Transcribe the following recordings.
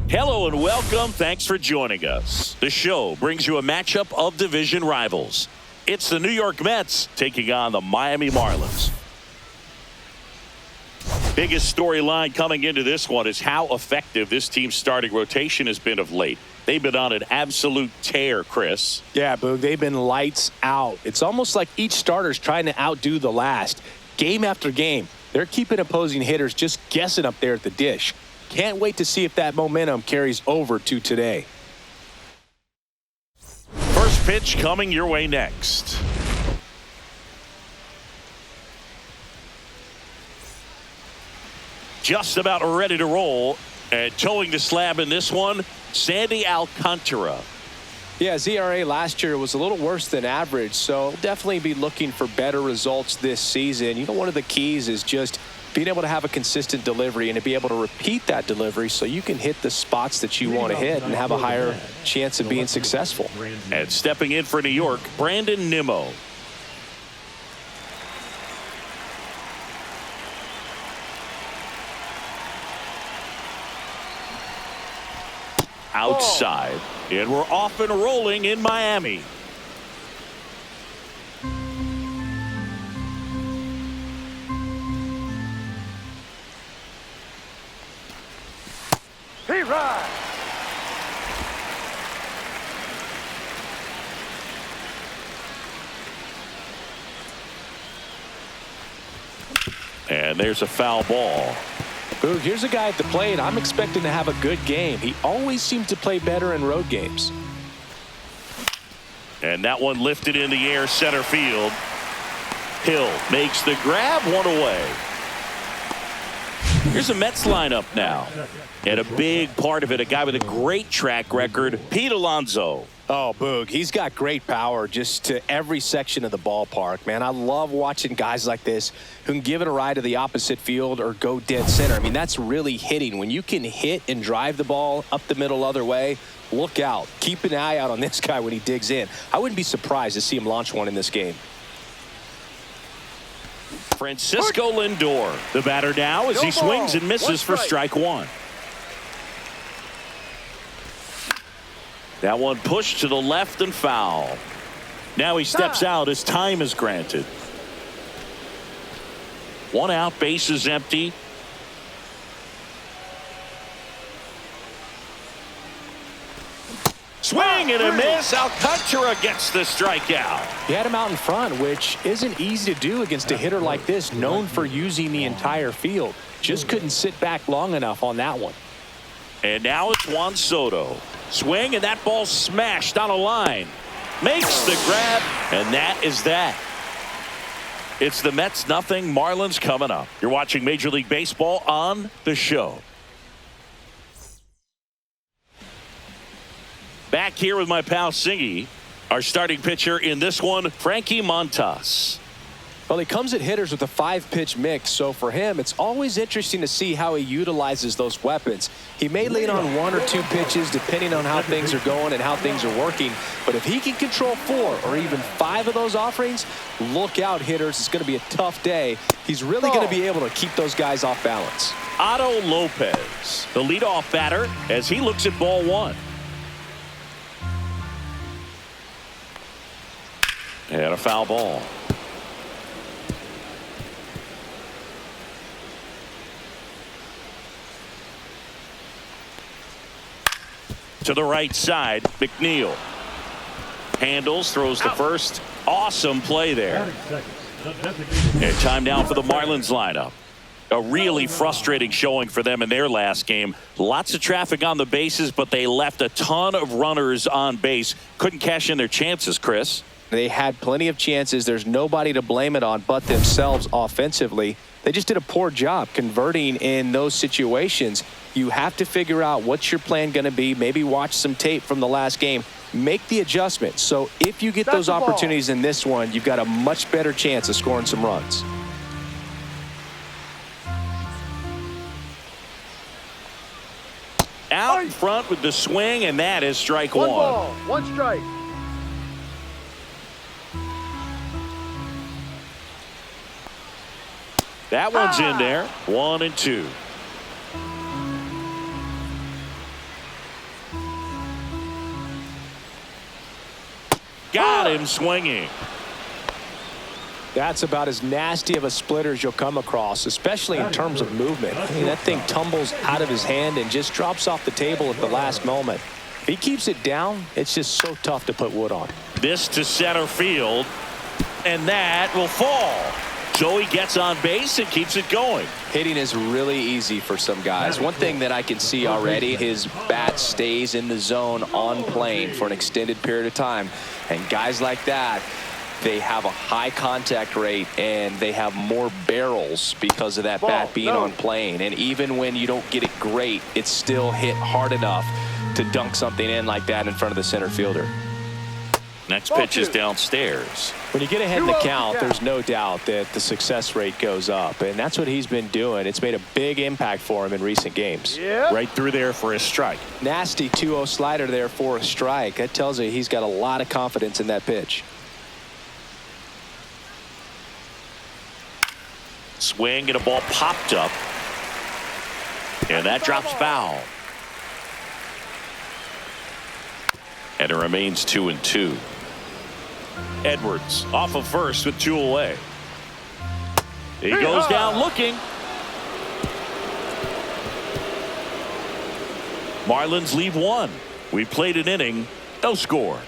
Hello and welcome. Thanks for joining us. The show brings you a matchup of division rivals. It's the New York Mets taking on the Miami Marlins. Biggest storyline coming into this one is how effective this team's starting rotation has been of late. They've been on an absolute tear, Chris. Yeah, Boog, they've been lights out. It's almost like each starter's trying to outdo the last. Game after game, they're keeping opposing hitters just guessing up there at the dish. Can't wait to see if that momentum carries over to today. First pitch coming your way next. Just about ready to roll, and towing the slab in this one, Alcantara. Yeah, his ERA last year was a little worse than average, so definitely be looking for better results this season. You know, one of the keys is just being able to have a consistent delivery and to be able to repeat that delivery so you can hit the spots that you want to hit and have a higher chance of being successful. And stepping in for New York, Brandon Nimmo. Outside, and we're off and rolling in Miami. He rides. And there's a foul ball. Boog, here's a guy at the plate I'm expecting to have a good game. He always seems to play better in road games. And that one lifted in the air, center field. Hill makes the grab, one away. Here's a Mets lineup now. And a big part of it, a guy with a great track record, Pete Alonso. Oh, Boog, he's got great power just to every section of the ballpark, man. I love watching guys like this who can give it a ride to the opposite field or go dead center. I mean, that's really hitting. When you can hit and drive the ball up the middle other way, look out. Keep an eye out on this guy when he digs in. I wouldn't be surprised to see him launch one in this game. Francisco Lindor, the batter now as he swings and misses for strike one. That one pushed to the left and foul. Now he steps out as time is granted. One out, base is empty. Swing and a miss. Alcantara gets the strikeout. He had him out in front, which isn't easy to do against a hitter like this, known for using the entire field. Just couldn't sit back long enough on that one. And now it's Juan Soto. Swing, and that ball smashed on a line. Makes the grab, and that is that. It's the Mets nothing, Marlins coming up. You're watching Major League Baseball on the show. Back here with my pal Singy. Our starting pitcher in this one, Montas. Well, he comes at hitters with a 5-pitch mix, so for him, it's always interesting to see how he utilizes those weapons. He may lean on 1 or 2 pitches depending on how things are going and how things are working, but if he can control 4 or even 5 of those offerings, look out, hitters. It's going to be a tough day. He's really going to be able to keep those guys off balance. Otto Lopez, the leadoff batter, as he looks at ball 1. And a foul ball. To the right side, McNeil handles, throws to first. Awesome play there. And time now for the Marlins lineup. A really frustrating showing for them in their last game. Lots of traffic on the bases, but they left a ton of runners on base. Couldn't cash in their chances, Chris. They had plenty of chances. There's nobody to blame it on but themselves offensively. They just did a poor job converting in those situations. You have to figure out what's your plan going to be. Maybe watch some tape from the last game. Make the adjustment. So if you get those opportunities in this one, you've got a much better chance of scoring some runs. Out in front with the swing, and that is strike one. 1 ball, 1 strike. That one's in there. 1 and 2. Got him swinging. That's about as nasty of a splitter as you'll come across, especially in terms of movement. I mean, that thing tumbles out of his hand and just drops off the table at the last moment. If he keeps it down, it's just so tough to put wood on. This to center field, and that will fall. So he gets on base and keeps it going. Hitting is really easy for some guys. One thing that I can see already, his bat stays in the zone on plane for an extended period of time. And guys like that, they have a high contact rate and they have more barrels because of that bat being on plane. And even when you don't get it great, it's still hit hard enough to dunk something in like that in front of the center fielder. Next pitch is downstairs. When you get ahead in the count, there's no doubt that the success rate goes up, and that's what he's been doing. It's made a big impact for him in recent games. Right through there for a strike. Nasty 2-0 slider there for a strike. That tells you he's got a lot of confidence in that pitch. Swing and a ball popped up, and that drops foul. And it remains 2-2. Edwards off of first with 2 away. He goes down looking. Marlins leave 1. We played an inning, no score.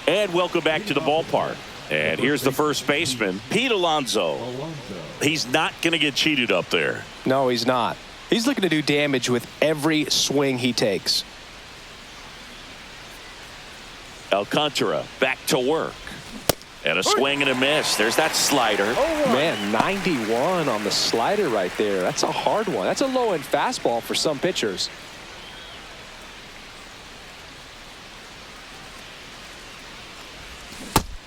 And welcome back to the ballpark. And here's the first baseman, Pete Alonso. He's not going to get cheated up there. No, he's not. He's looking to do damage with every swing he takes. Alcantara back to work. And a swing and a miss. There's that slider. Man, 91 on the slider right there. That's a hard one. That's a low-end fastball for some pitchers.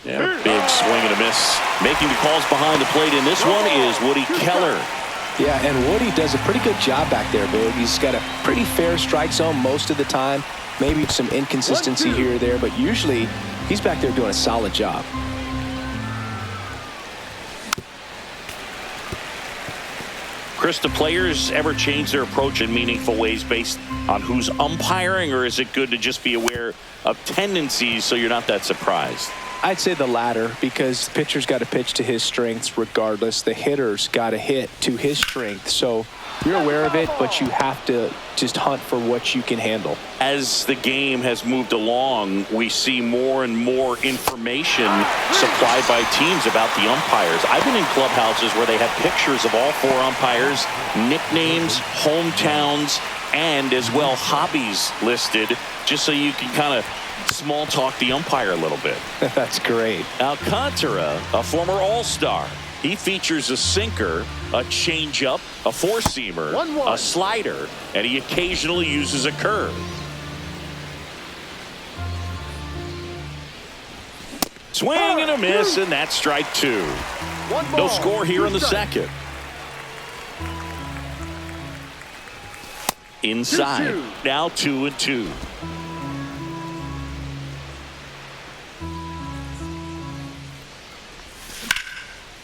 Yeah, big swing and a miss. Making the calls behind the plate in this one is Woody Keller. Yeah, and Woody does a pretty good job back there, Boog. He's got a pretty fair strike zone most of the time. Maybe some inconsistency here or there, but usually he's back there doing a solid job. Chris, do players ever change their approach in meaningful ways based on who's umpiring, or is it good to just be aware of tendencies so you're not that surprised? I'd say the latter, because the pitcher's got to pitch to his strengths regardless. The hitter's got to hit to his strength. So you're aware of it, but you have to just hunt for what you can handle. As the game has moved along, we see more and more information supplied by teams about the umpires. I've been in clubhouses where they have pictures of all 4 umpires, nicknames, hometowns, and as well hobbies listed, just so you can kind of small talk the umpire a little bit. That's great. Alcantara, a former all-star. He features a sinker, a changeup, a four-seamer, a slider, and he occasionally uses a curve. Swing and a miss, and that's strike 2. No score here in the second. Inside, now 2-2.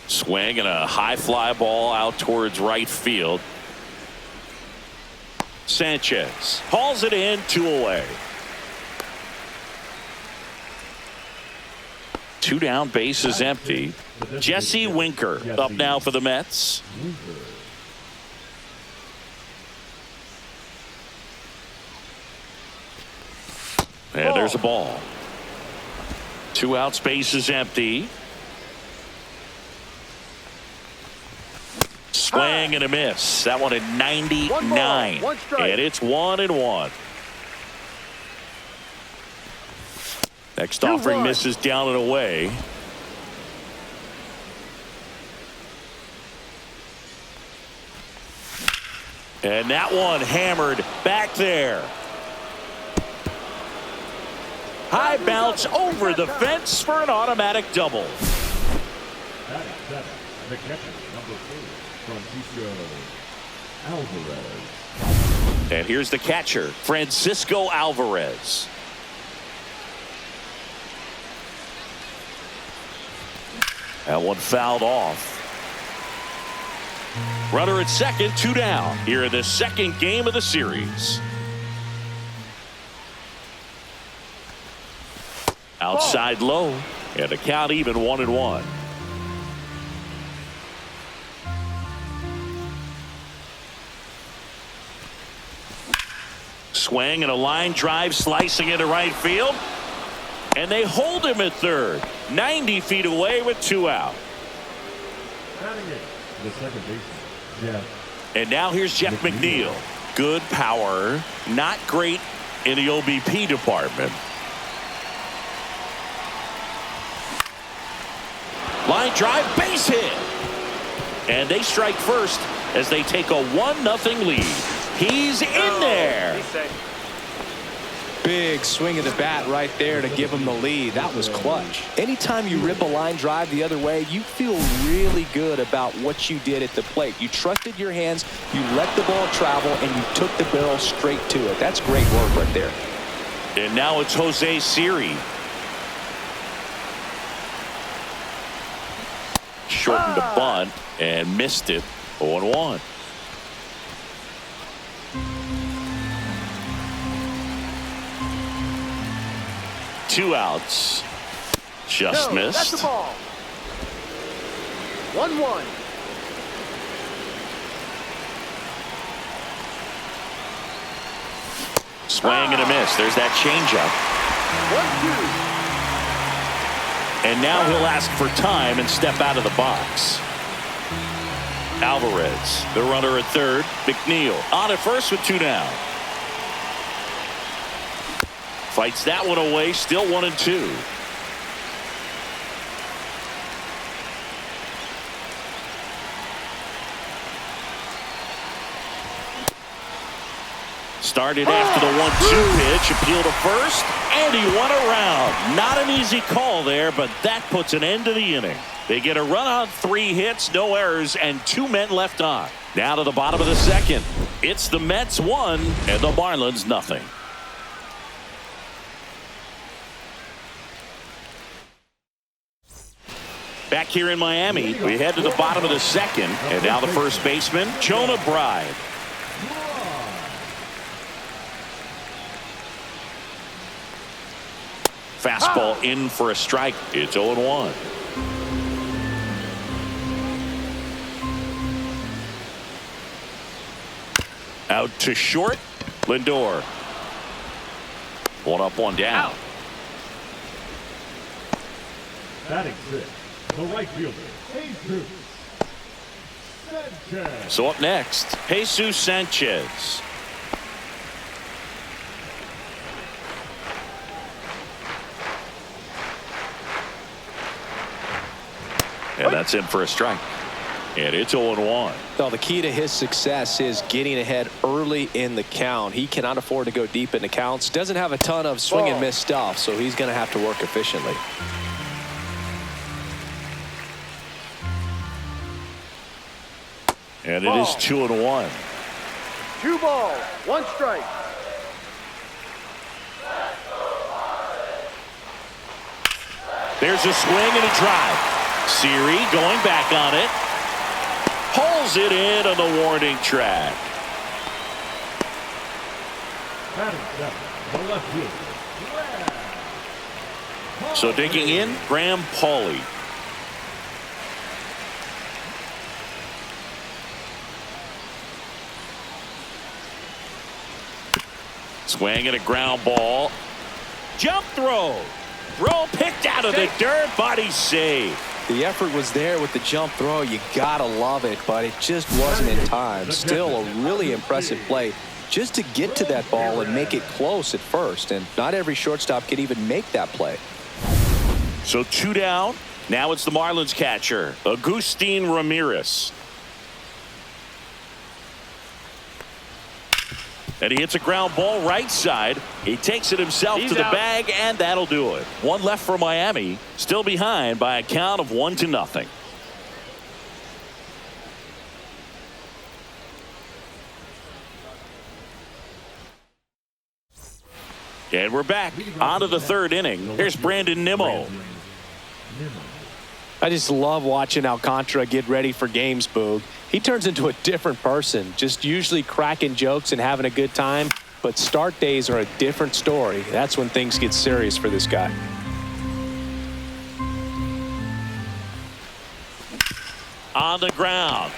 Swing and a high fly ball out towards right field. Sanchez hauls it in, 2 away. 2 down, base is empty. Jesse Winker up now for the Mets. And there's a ball. 2 outs, base is empty. Swing and a miss. That one at 99. And it's 1-1. Next offering misses down and away. And that one hammered back there. High bounce over the fence for an automatic double. The catcher, number 4, Francisco Alvarez. And here's the catcher, Francisco Alvarez. That one fouled off. Runner at second, 2 down. Here in the second game of the series. Outside low, and the count even 1-1. Swing and a line drive slicing into right field. And they hold him at third. 90 feet away with 2 out. The second baseman, Jeff. And now here's Jeff McNeil. Good power, not great in the OBP department. Line drive, base hit. And they strike first as they take a 1-0 lead. He's in there. Big swing of the bat right there to give him the lead. That was clutch. Anytime you rip a line drive the other way, you feel really good about what you did at the plate. You trusted your hands, you let the ball travel, and you took the barrel straight to it. That's great work right there. And now it's Jose Siri. Shortened the bunt and missed it. 0-1. Two outs. Just missed. That's the ball. 1-1. Swing and a miss. There's that changeup. 1-2. And now he'll ask for time and step out of the box. Alvarez, the runner at third. McNeil on at first with 2 down. Fights that one away, still 1-2. Started after the 1-2 pitch, appeal to first, and he won around. Not an easy call there, but that puts an end to the inning. They get a run on 3 hits, no errors, and 2 men left on. Now to the bottom of the second. It's the Mets 1 and the Marlins nothing. Back here in Miami, we head to the bottom of the second, and now the first baseman, Jonah Bride. Fastball in for a strike. It's 0-1. Out to short. Lindor. 1 up, 1 down. Batting 6, the right fielder, Jesus Sanchez. So up next, Jesus Sanchez. And that's in for a strike. And it's 0-1. Well, the key to his success is getting ahead early in the count. He cannot afford to go deep in the counts. Doesn't have a ton of swing and miss stuff, so he's going to have to work efficiently. And it is 2-1. 2 balls, 1 strike. There's a swing and a drive. Siri going back on it. Pulls it in on the warning track. Batting 7, the left fielder. So digging in, Graham Pauley. Swing and a ground ball. Jump throw. Throw picked out of the dirt, body save. The effort was there with the jump throw. You gotta love it, but it just wasn't in time. Still a really impressive play just to get to that ball and make it close at first. And not every shortstop can even make that play. So 2 down. Now it's the Marlins catcher, Agustin Ramirez. And he hits a ground ball right side. He takes it himself to the bag, and that'll do it. 1 left for Miami, still behind by a count of 1-0. And we're back on to the 3rd inning. Here's Brandon Nimmo. I just love watching Alcantara get ready for games, Boog. He turns into a different person, just usually cracking jokes and having a good time. But start days are a different story. That's when things get serious for this guy. On the ground.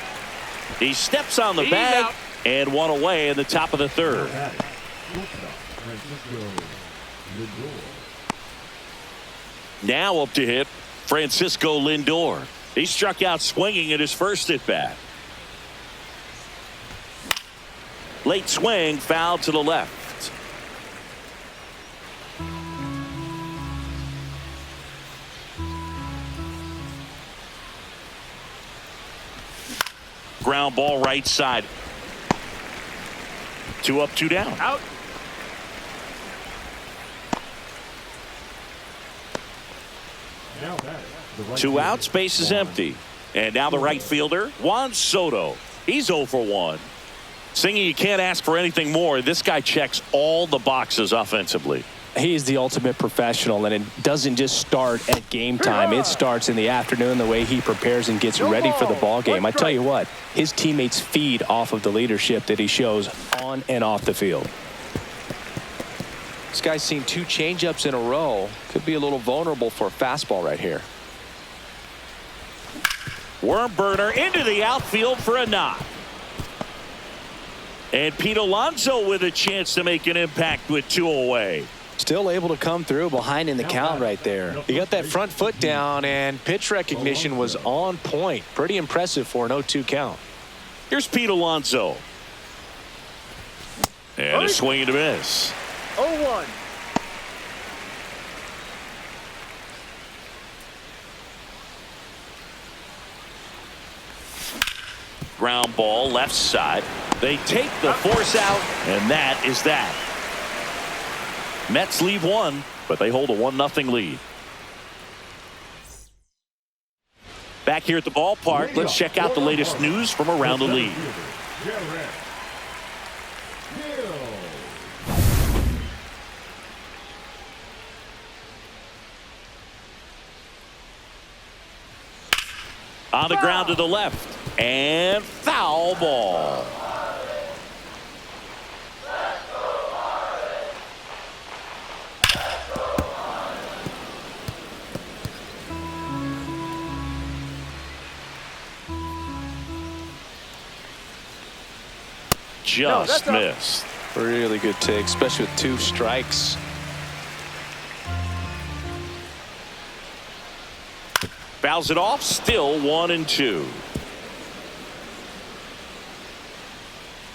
He steps on the bag and one away in the top of the third. Now up to hit Francisco Lindor. He struck out swinging at his first at bat. Late swing, foul to the left. Ground ball right side. 2 up, 2 down. Out. Now that the right 2 outs, fielder, base is Juan. empty. And now the right fielder, Juan Soto. He's 0 for 1. Singing, you can't ask for anything more. This guy checks all the boxes offensively. He's the ultimate professional, and it doesn't just start at game time. It starts in the afternoon, the way he prepares and gets ready for the ball game. I tell you what, his teammates feed off of the leadership that he shows on and off the field. This guy's seen 2 changeups in a row. Could be a little vulnerable for a fastball right here. Worm burner into the outfield for a knock. And Pete Alonso with a chance to make an impact with 2 away. Still able to come through behind in the count right there. He got that front foot down, and pitch recognition was on point. Pretty impressive for an 0-2 count. Here's Pete Alonso. And a swing and a miss. 0-1. Ground ball left side. They take the force out, and that is that. Mets leave 1, but they hold a 1-0 lead. Back here at the ballpark, let's check out the latest news from around the league. On the ground to the left, and foul ball. Just missed. Really good take, especially with 2 strikes. Fouls it off, still 1-2.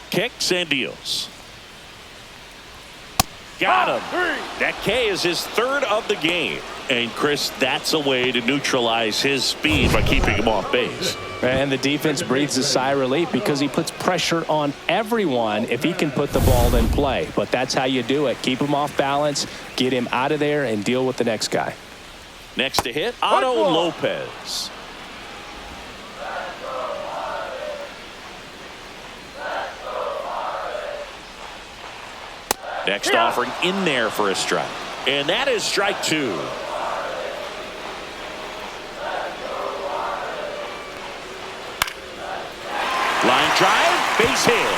Kicks and deals. Got him. That K is his 3rd of the game. And Chris, that's a way to neutralize his speed by keeping him off base. And the defense breathes a sigh of relief because he puts pressure on everyone if he can put the ball in play. But that's how you do it. Keep him off balance, get him out of there, and deal with the next guy. Next to hit, Otto Lopez. Next offering in there for a strike. And that is strike 2. Line drive, base hit.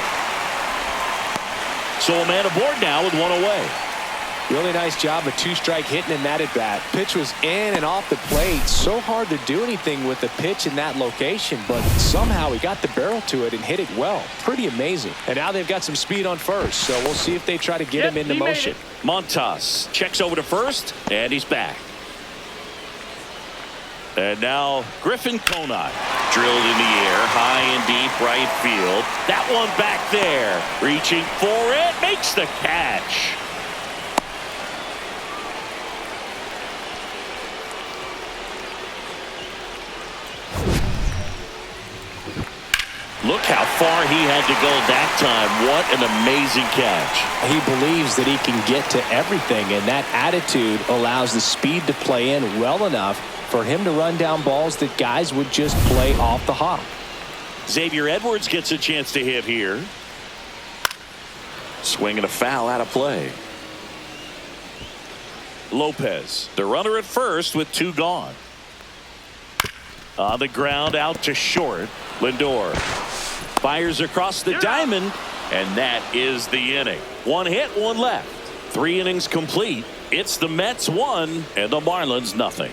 So a man aboard now with 1 away. Really nice job of 2-strike hitting in that at bat. Pitch was in and off the plate. So hard to do anything with the pitch in that location, but somehow he got the barrel to it and hit it well. Pretty amazing. And now they've got some speed on first, so we'll see if they try to get him into motion. Montas checks over to first, and he's back. And now Griffin Conant drilled in the air, high and deep right field. That one back there, reaching for it, makes the catch. Look how far he had to go that time. What an amazing catch. He believes that he can get to everything, and that attitude allows the speed to play in well enough for him to run down balls that guys would just play off the hop. Xavier Edwards gets a chance to hit here. Swinging a foul out of play. Lopez, the runner at first with 2 gone. On the ground out to short. Lindor fires across the diamond, and that is the inning. 1 hit, 1 left. 3 innings complete. It's the Mets 1 and the Marlins nothing.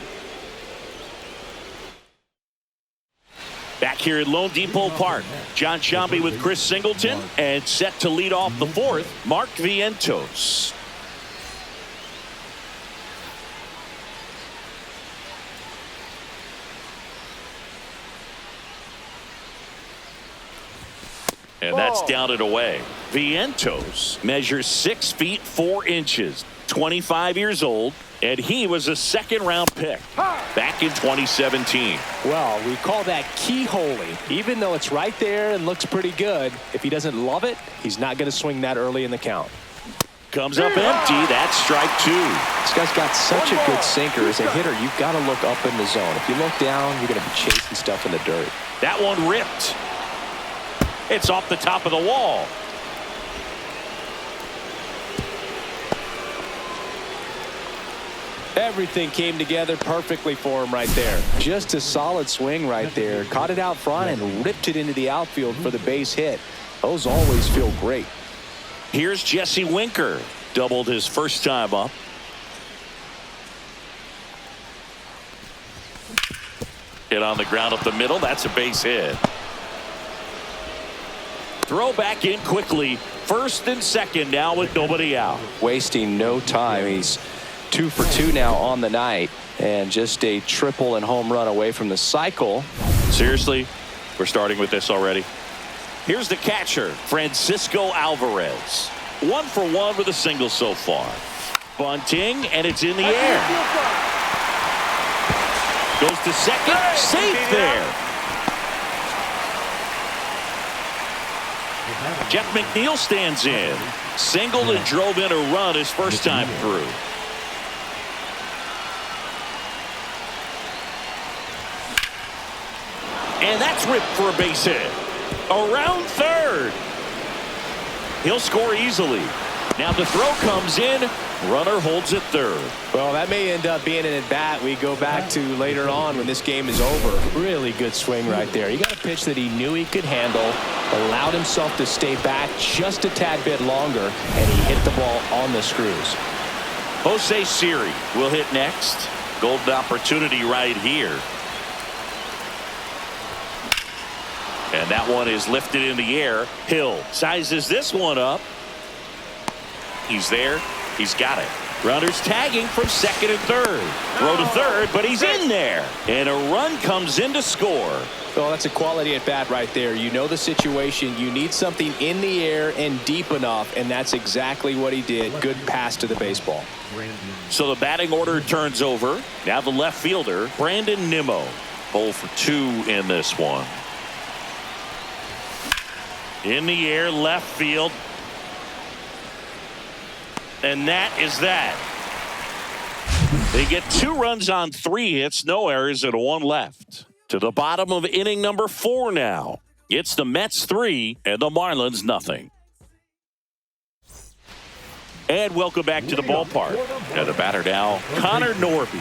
Back here at Lone Depot Park, John Shambi with Chris Singleton, and set to lead off the fourth, Mark Vientos. And that's down and away. Vientos measures 6 feet 4 inches, 25 years old, and he was a second-round pick back in 2017. Well, we call that keyholing. Even though it's right there and looks pretty good, if he doesn't love it, he's not going to swing that early in the count. Comes up empty. That's strike 2. This guy's got such a good sinker. As a hitter, you've got to look up in the zone. If you look down, you're going to be chasing stuff in the dirt. That one ripped. It's off the top of the wall. Everything came together perfectly for him right there. Just a solid swing right there. Caught it out front and ripped it into the outfield for the base hit. Those always feel great. Here's Jesse Winker. Doubled his first time up. Hit on the ground up the middle. That's a base hit. Throw back in quickly. First and second now with nobody out. Wasting no time. He's 2 for 2 now on the night, and just a triple and home run away from the cycle. Seriously, we're starting with this already. Here's the catcher, Francisco Alvarez. 1 for 1 with a single so far. Bunting, and it's in the air. Goes to second, safe there. Jeff McNeil stands in. Singled and drove in a run his first time through. And that's ripped for a base hit. Around third. He'll score easily. Now the throw comes in. Runner holds at third. Well, that may end up being an at-bat we go back to later on when this game is over. Really good swing right there. He got a pitch that he knew he could handle, allowed himself to stay back just a tad bit longer, and he hit the ball on the screws. Jose Siri will hit next. Golden opportunity right here. And that one is lifted in the air. Hill sizes this one up. He's there. He's got it. Runners tagging from second and third. Throw to third, but he's in there. And a run comes in to score. Well, that's a quality at bat right there. You know the situation. You need something in the air and deep enough, and that's exactly what he did. Good pass to the baseball. So the batting order turns over. Now the left fielder, Brandon Nimmo. 0 for 2 in this one. In the air, left field. And that is that. They get 2 runs on 3 hits, no errors, and 1 left. To the bottom of inning number 4 now. It's the Mets 3 and the Marlins nothing. And welcome back to the ballpark. And the batter now, Connor Norby.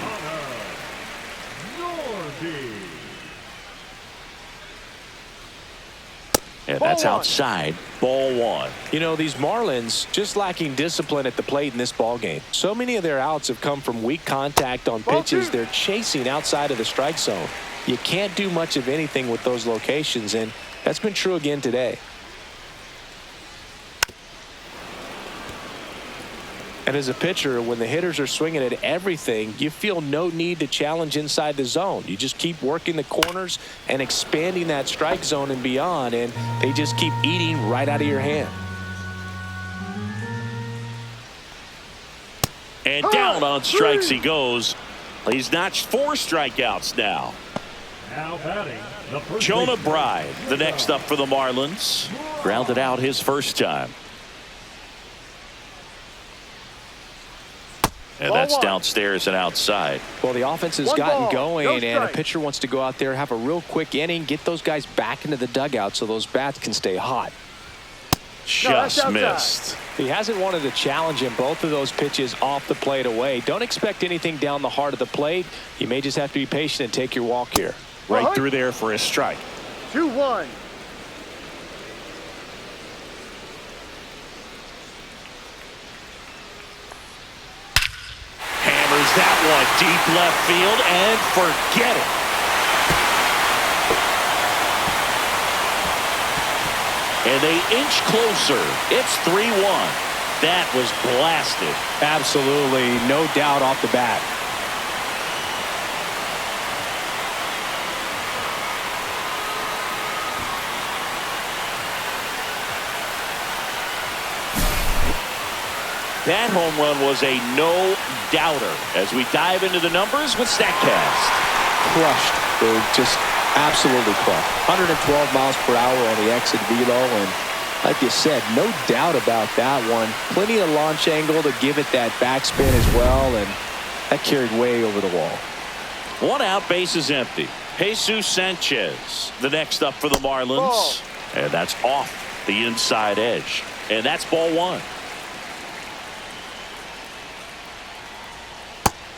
And that's outside. Ball 1. You know, these Marlins just lacking discipline at the plate in this ball game. So many of their outs have come from weak contact on pitches they're chasing outside of the strike zone. You can't do much of anything with those locations, and that's been true again today. And as a pitcher, when the hitters are swinging at everything, you feel no need to challenge inside the zone. You just keep working the corners and expanding that strike zone and beyond, and they just keep eating right out of your hand. And down on strikes he goes. He's notched 4 strikeouts now. Now batting, the first Jonah baseman. Bride, the next up for the Marlins. Grounded out his first time. And that's downstairs and outside. Well, the offense has 1 gotten ball, going, no and a strike. pitcher wants to go out there, have a real quick inning, get those guys back into the dugout so those bats can stay hot. Just missed. He hasn't wanted to challenge him. Both of those pitches off the plate away. Don't expect anything down the heart of the plate. You may just have to be patient and take your walk here. Right through there for a strike. 2-1. Hammers that one deep left field and forget it. And they inch closer. It's 3-1. That was blasted. Absolutely, no doubt off the bat. That home run was a no-doubter. As we dive into the numbers with StatCast. Crushed. They're just absolutely crushed. 112 miles per hour on the exit velo, and like you said, no doubt about that one. Plenty of launch angle to give it that backspin as well, and that carried way over the wall. 1 out, bases empty. Jesus Sanchez, the next up for the Marlins. Ball. And that's off the inside edge. And that's ball 1.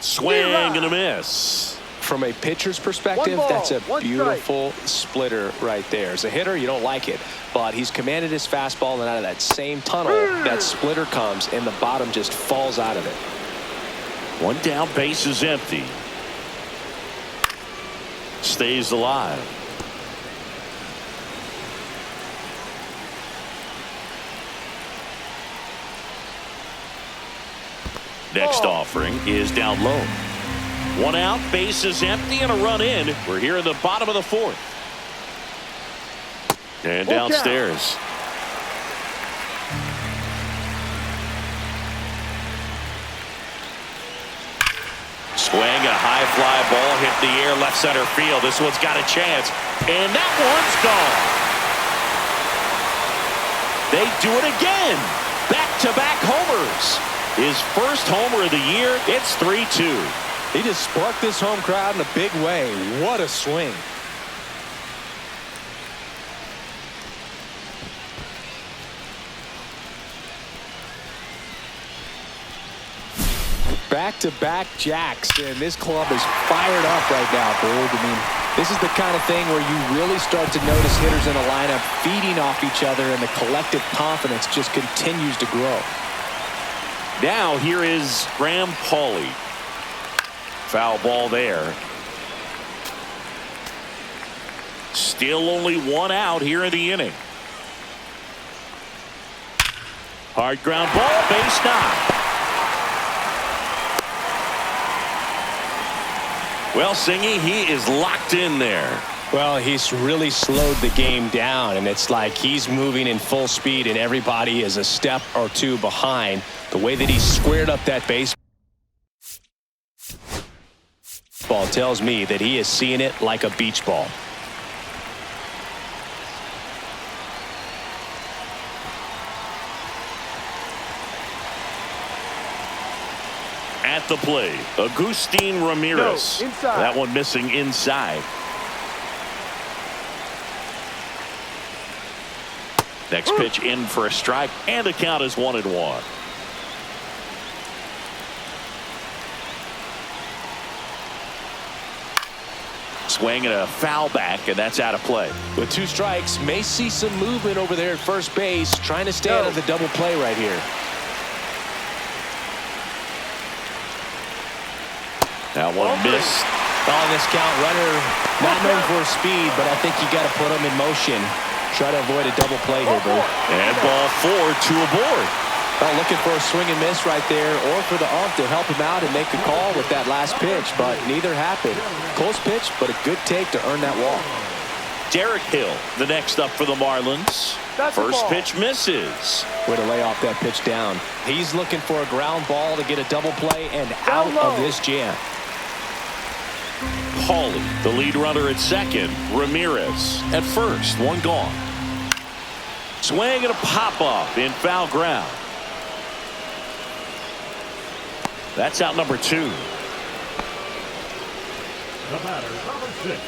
Swing and a miss. From a pitcher's perspective, that's a beautiful splitter right there. As a hitter, you don't like it, but he's commanded his fastball, and out of that same tunnel, that splitter comes, and the bottom just falls out of it. 1 down, bases empty. Stays alive. Next offering is down low. 1 out, bases empty, and a run in. We're here in the bottom of the 4th. And downstairs. Swing and a high fly ball hit the air left center field. This one's got a chance. And that one's gone. They do it again. Back-to-back homers. His first homer of the year. It's 3-2. He just sparked this home crowd in a big way. What a swing. Back-to-back jacks, and this club is fired up right now, Berg. I mean, this is the kind of thing where you really start to notice hitters in a lineup feeding off each other, and the collective confidence just continues to grow. Now here is Graham Pauley. Foul ball there. Still only 1 out here in the inning. Hard ground ball, base knock. Well, Singy, he is locked in there. Well, he's really slowed the game down, and it's like he's moving in full speed, and everybody is a step or 2 behind. The way that he squared up that baseball tells me that he is seeing it like a beach ball. At the plate, Agustin Ramirez. No, inside. That one missing inside. Next pitch in for a strike, and the count is 1-1. Swing and a foul back, and that's out of play. With 2 strikes, may see some movement over there at first base, trying to stay out of the double play right here. That one missed. On this count, runner not known for his speed, but I think you got to put him in motion. Try to avoid a double play here, bro. And ball 4, 2 aboard. Well, looking for a swing and miss right there, or for the ump to help him out and make a call with that last pitch, but neither happened. Close pitch, but a good take to earn that walk. Derek Hill, the next up for the Marlins. First pitch misses. Way to lay off that pitch down. He's looking for a ground ball to get a double play and out of this jam. Pauley, the lead runner at second. Ramirez at first. 1 gone. Swing and a pop-up in foul ground. That's out number 2. The batter, number 6,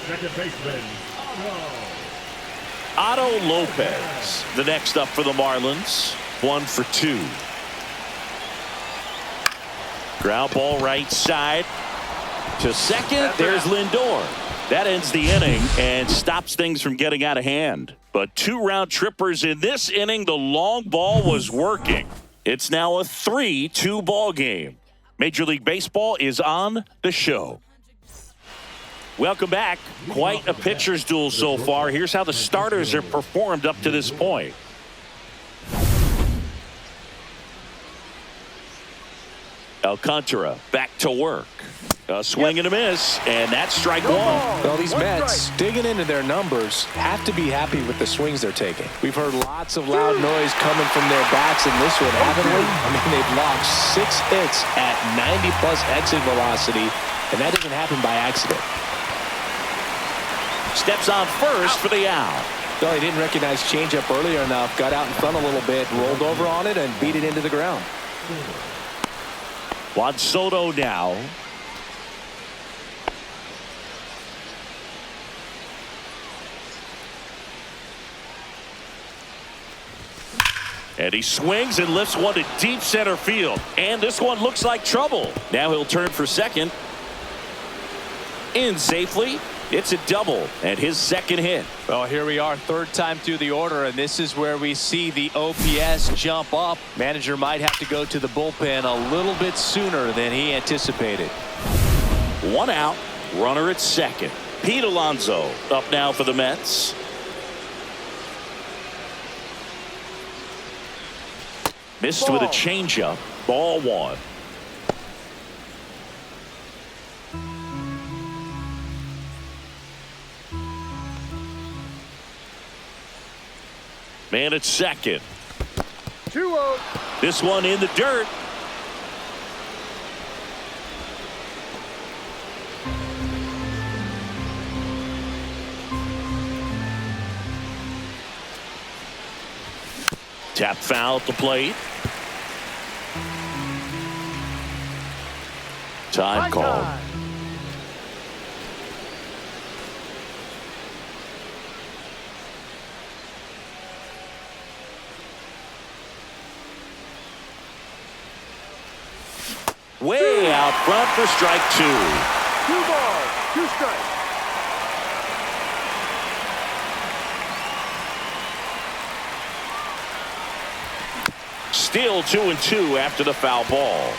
second baseman, Otto Lopez, the next up for the Marlins. 1 for 2. Ground ball right side. To second, there's Lindor. That ends the inning and stops things from getting out of hand. But 2 round trippers in this inning. The long ball was working. It's now a 3-2 ball game. Major League Baseball is on the show. Welcome back. Quite a pitcher's duel so far. Here's how the starters have performed up to this point. Alcantara back to work. A swing and a miss, and that's strike one. Well, these Mets, digging into their numbers, have to be happy with the swings they're taking. We've heard lots of loud noise coming from their bats in this one, haven't we? I mean, they've logged 6 hits at 90-plus exit velocity, and that doesn't happen by accident. Steps on first for the out. Well, he didn't recognize changeup earlier enough, got out in front a little bit, rolled over on it, and beat it into the ground. Juan Soto now. And he swings and lifts one to deep center field. And this one looks like trouble. Now he'll turn for second. In safely. It's a double and his second hit. Well, here we are, third time through the order, and this is where we see the OPS jump up. Manager might have to go to the bullpen a little bit sooner than he anticipated. One out, runner at second. Pete Alonso up now for the Mets. Missed with a changeup. Ball one. Man at second. 2-0. This one in the dirt. Tap foul at the plate. Time called. Way out front for strike two. 2 balls, 2 strikes. Still 2-2 after the foul ball.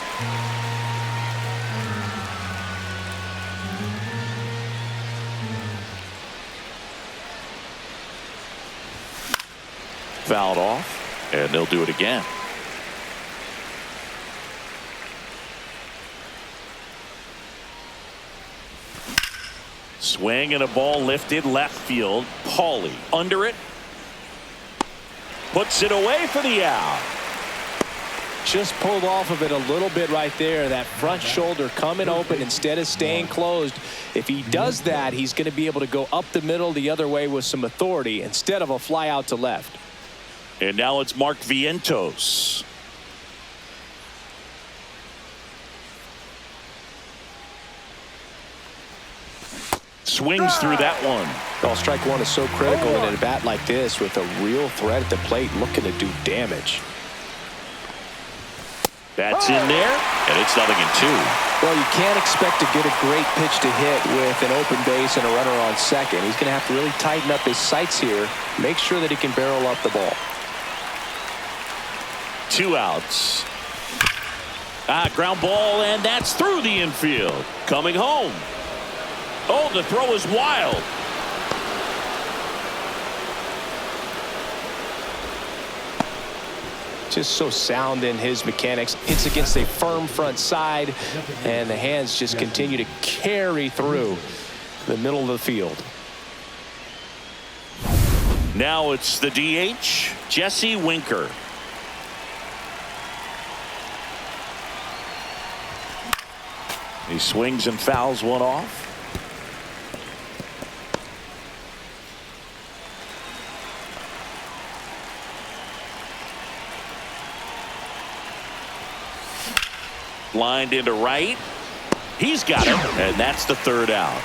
Fouled off, and they'll do it again. Swing and a ball lifted left field. Pauly under it. Puts it away for the out. Just pulled off of it a little bit right there. That front shoulder coming open instead of staying closed. If he does that, he's going to be able to go up the middle the other way with some authority instead of a fly out to left. And now it's Mark Vientos. Swings through that one. Well, strike one is so critical in a bat like this with a real threat at the plate looking to do damage. That's in there, and it's 0-2. Well, you can't expect to get a great pitch to hit with an open base and a runner on second. He's going to have to really tighten up his sights here, make sure that he can barrel up the ball. 2 outs. Ground ball, and that's through the infield. Coming home. Oh, the throw is wild. Just so sound in his mechanics. Hits against a firm front side, and the hands just continue to carry through the middle of the field. Now it's the DH, Jesse Winker. He swings and fouls one off. Lined into right. He's got it, and that's the 3rd out.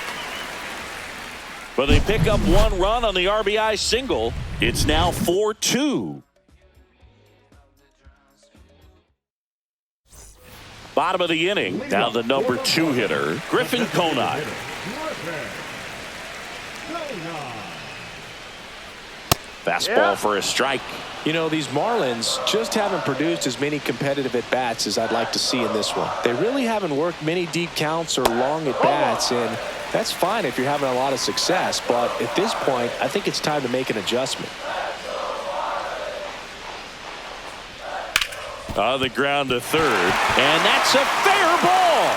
But they pick up 1 run on the RBI single. It's now 4-2. Bottom of the inning. Now the number 2 hitter, Griffin Conine. Fastball for a strike. You know, these Marlins just haven't produced as many competitive at-bats as I'd like to see in this one. They really haven't worked many deep counts or long at-bats, and that's fine if you're having a lot of success. But at this point, I think it's time to make an adjustment. On the ground to third, and that's a fair ball.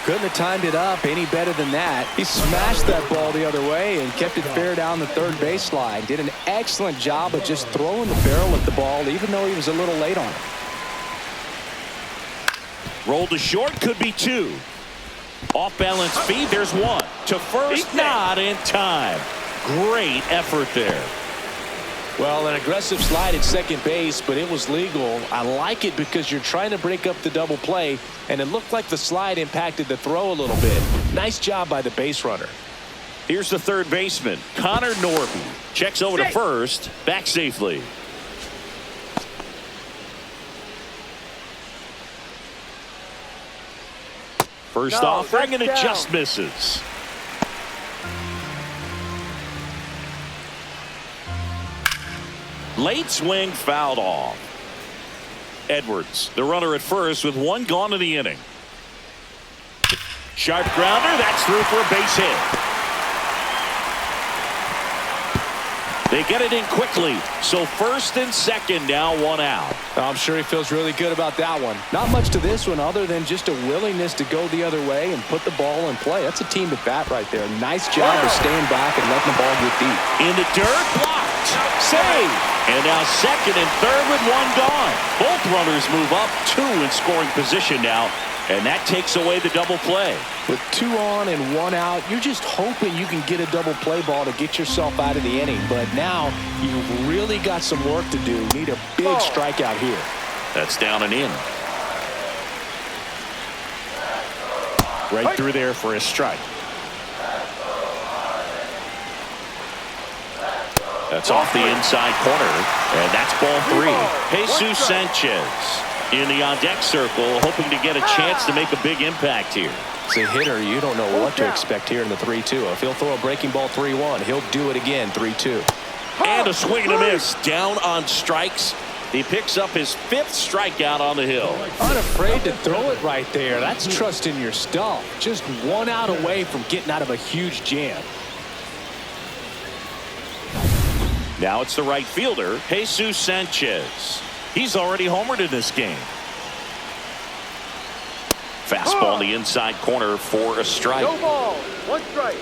Couldn't have timed it up any better than that. He smashed that ball the other way and kept it fair down the third baseline. Did an excellent job of just throwing the barrel at the ball, even though he was a little late on it. Rolled to short, could be two. Off balance feed, there's one. To first, not in time. Great effort there. Well, an aggressive slide at second base, but it was legal. I like it because you're trying to break up the double play, and it looked like the slide impacted the throw a little bit. Nice job by the base runner. Here's the third baseman, Connor Norby. Checks over to first, back safely. First offering, and it just misses. Late swing fouled off. Edwards, the runner at first with one gone in the inning. Sharp grounder, that's through for a base hit. They get it in quickly, so first and second now, one out. I'm sure he feels really good about that one. Not much to this one other than just a willingness to go the other way and put the ball in play. That's a team at bat right there. Nice job of staying back and letting the ball get deep. In the dirt, blocked. Save. And now second and third with one gone. Both runners move up, two in scoring position now, and that takes away the double play. With two on and one out, you're just hoping you can get a double play ball to get yourself out of the inning. But now you've really got some work to do. Need a big strikeout here. That's down and in. Right through there for a strike. That's off the inside corner, and that's ball three. Jesus Sanchez in the on-deck circle, hoping to get a chance to make a big impact here. As a hitter, you don't know what to expect here in the 3-2. If he'll throw a breaking ball 3-1, he'll do it again 3-2. And a swing and a miss. Down on strikes. He picks up his fifth strikeout on the hill. Unafraid to throw it right there. That's trusting your stuff. Just one out away from getting out of a huge jam. Now it's the right fielder, Jesus Sanchez. He's already homered in this game. Fastball in the inside corner for a strike. No ball, one strike.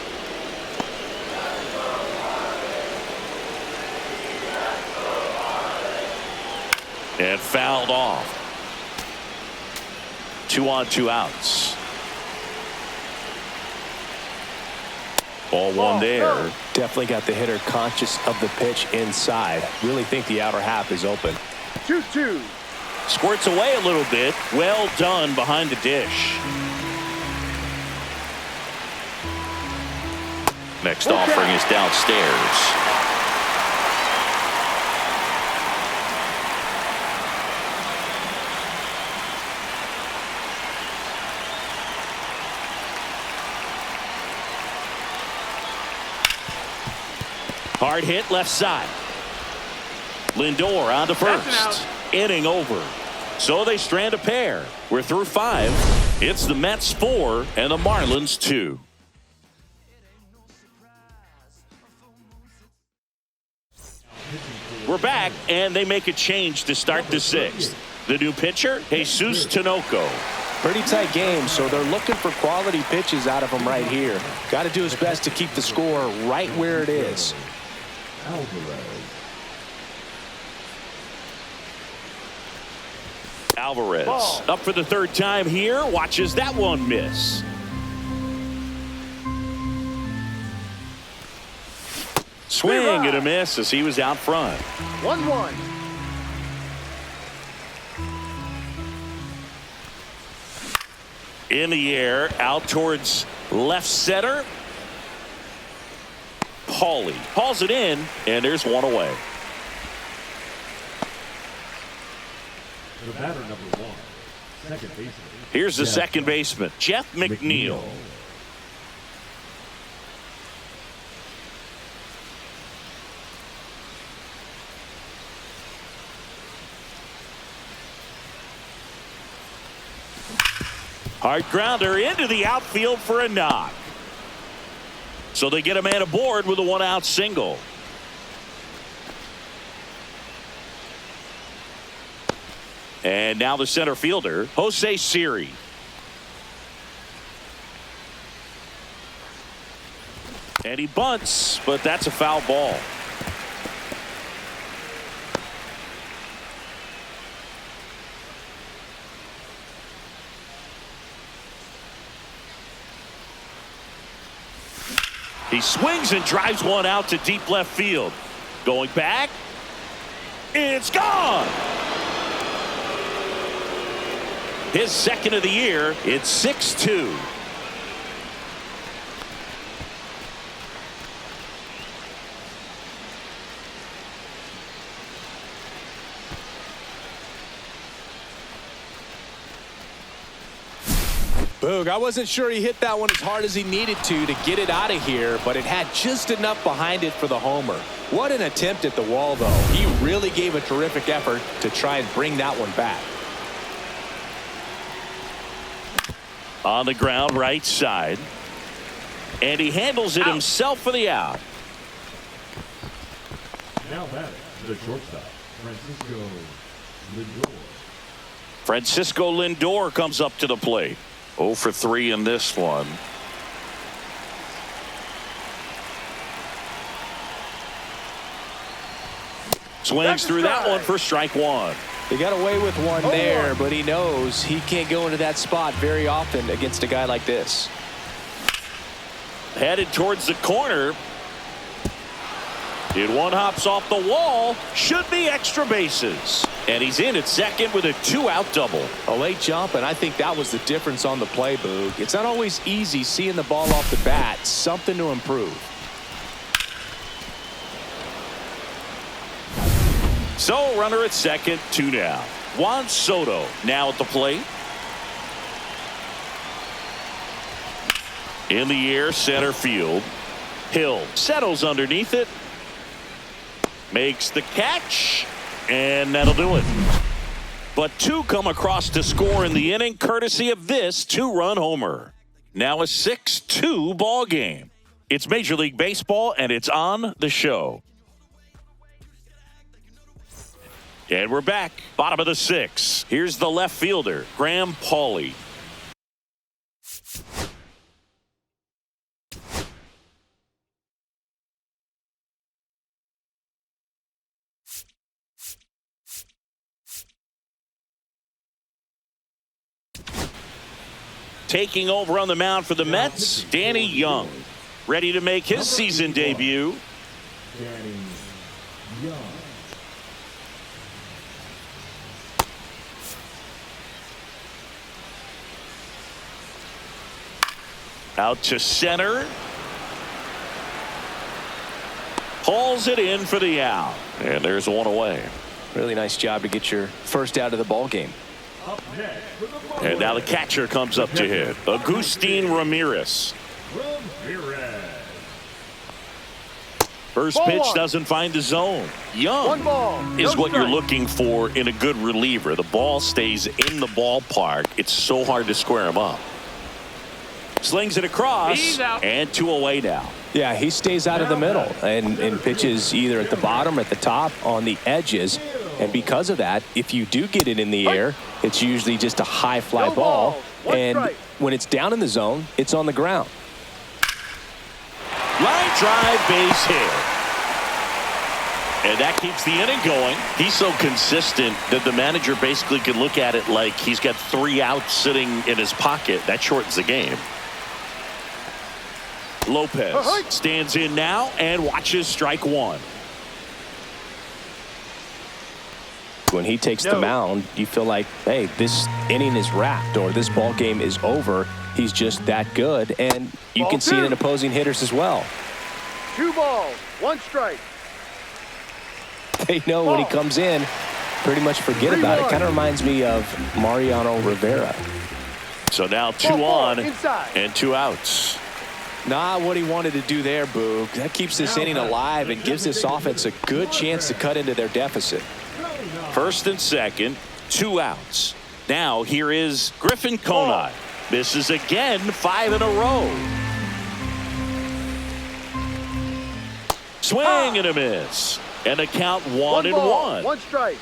And fouled off. 2 on 2 outs. Ball one there. Definitely got the hitter conscious of the pitch inside. Really think the outer half is open. 2-2. Squirts away a little bit. Well done behind the dish. Next offering is downstairs. Hard hit left side. Lindor on to first. Inning over. So they strand a pair. We're through 5. It's the Mets 4 and the Marlins 2. We're back, and they make a change to start the 6th. The new pitcher, Jesus Tinoco. Pretty tight game, so they're looking for quality pitches out of him right here. Got to do his best to keep the score right where it is. Alvarez up for the third time here. Watches that one miss. Swing and a miss as he was out front. 1-1. In the air, out towards left center. Paulie hauls it in, and there's one away. The batter number 1, second baseman. Here's the second baseman, Jeff McNeil. Hard grounder into the outfield for a knock. So they get a man aboard with a 1-out single. And now the center fielder, Jose Siri. And he bunts, but that's a foul ball. He swings and drives one out to deep left field. Going back. It's gone. His second of the year. It's 6-2. Boog, I wasn't sure he hit that one as hard as he needed to get it out of here, but it had just enough behind it for the homer. What an attempt at the wall, though. He really gave a terrific effort to try and bring that one back. On the ground, right side. And he handles it himself for the out. Now batting, the shortstop, Francisco Lindor. Francisco Lindor comes up to the plate. 0 for 3 in this one. Swings through that one for strike one. He got away with one there, but he knows he can't go into that spot very often against a guy like this. Headed towards the corner. It one hops off the wall. Should be extra bases. And he's in at second with a 2-out double. A late jump, and I think that was the difference on the play, Boog. It's not always easy seeing the ball off the bat. Something to improve. So runner at second, 2 down. Juan Soto now at the plate. In the air, center field. Hill settles underneath it. Makes the catch. And that'll do it. But 2 come across to score in the inning, courtesy of this 2-run homer. Now a 6-2 ball game. It's Major League Baseball, and it's on the show. And we're back. Bottom of the 6th. Here's the left fielder, Graham Pauley. Taking over on the mound for the Mets, Danny Young. Ready to make his season debut. Danny Young. Out to center. Hauls it in for the out. And there's one away. Really nice job to get your first out of the ball game. Up next for the And now the catcher comes up to hit. Agustin Ramirez. Ramirez. First pitch doesn't find the zone. Young is what you're looking for in a good reliever. The ball stays in the ballpark. It's so hard to square him up. Slings it across, and 2 away now. Yeah, he stays out of the middle and pitches either at the bottom or at the top on the edges. And because of that, if you do get it in the air, it's usually just a high fly ball. And when it's down in the zone, it's on the ground. Line drive, base hit. And that keeps the inning going. He's so consistent that the manager basically can look at it like he's got 3 outs sitting in his pocket. That shortens the game. Lopez stands in now and watches strike 1. When he takes the mound, you feel like, hey, this inning is wrapped or this ball game is over. He's just that good, and you can see it in opposing hitters as well. 2 balls, 1 strike. They know when he comes in, pretty much forget about it. Kind of reminds me of Mariano Rivera. So now 2 on and 2 outs. Not what he wanted to do there, Boog. That keeps this inning alive and gives this offense a good chance to cut into their deficit. First and second, 2 outs. Now here is Griffin Conine. Misses again, 5 in a row. Swing and a miss. And a count 1-1. One strike.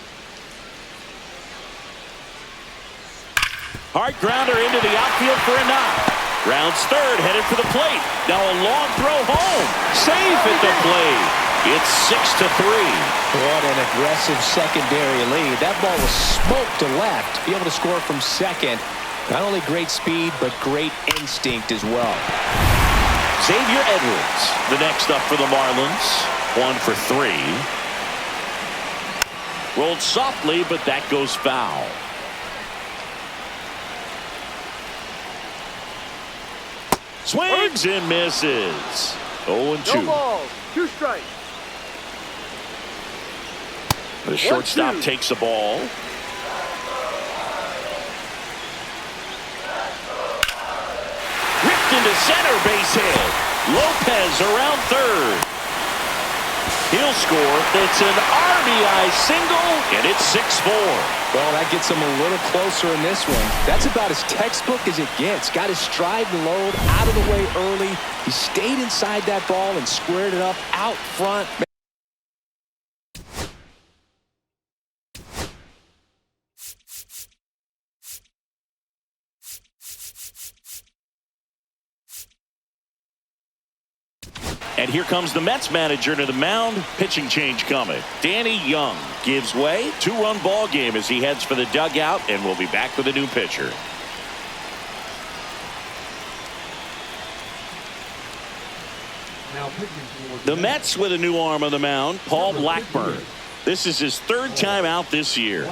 Hard grounder into the outfield for a knock. Rounds third, headed for the plate. Now a long throw home. Safe at the plate. It's 6-3. What an aggressive secondary lead. That ball was smoked to left. Be able to score from second. Not only great speed, but great instinct as well. Xavier Edwards, the next up for the Marlins. 1 for 3. Rolled softly, but that goes foul. Swings and misses. 0-2. No balls. 2 strikes. The shortstop 1-2. takes the ball. Ripped into center, base hit. Lopez around third. He'll score. It's an RBI single, and it's 6-4. Well, that gets him a little closer in this one. That's about as textbook as it gets. Got his stride and load out of the way early. He stayed inside that ball and squared it up out front. And here comes the Mets manager to the mound. Pitching change coming. Danny Young gives way. 2-run ball game as he heads for the dugout, and we'll be back with a new pitcher. Now pitching for The Mets with a new arm on the mound, Paul Blackburn. This is his 3rd time out this year.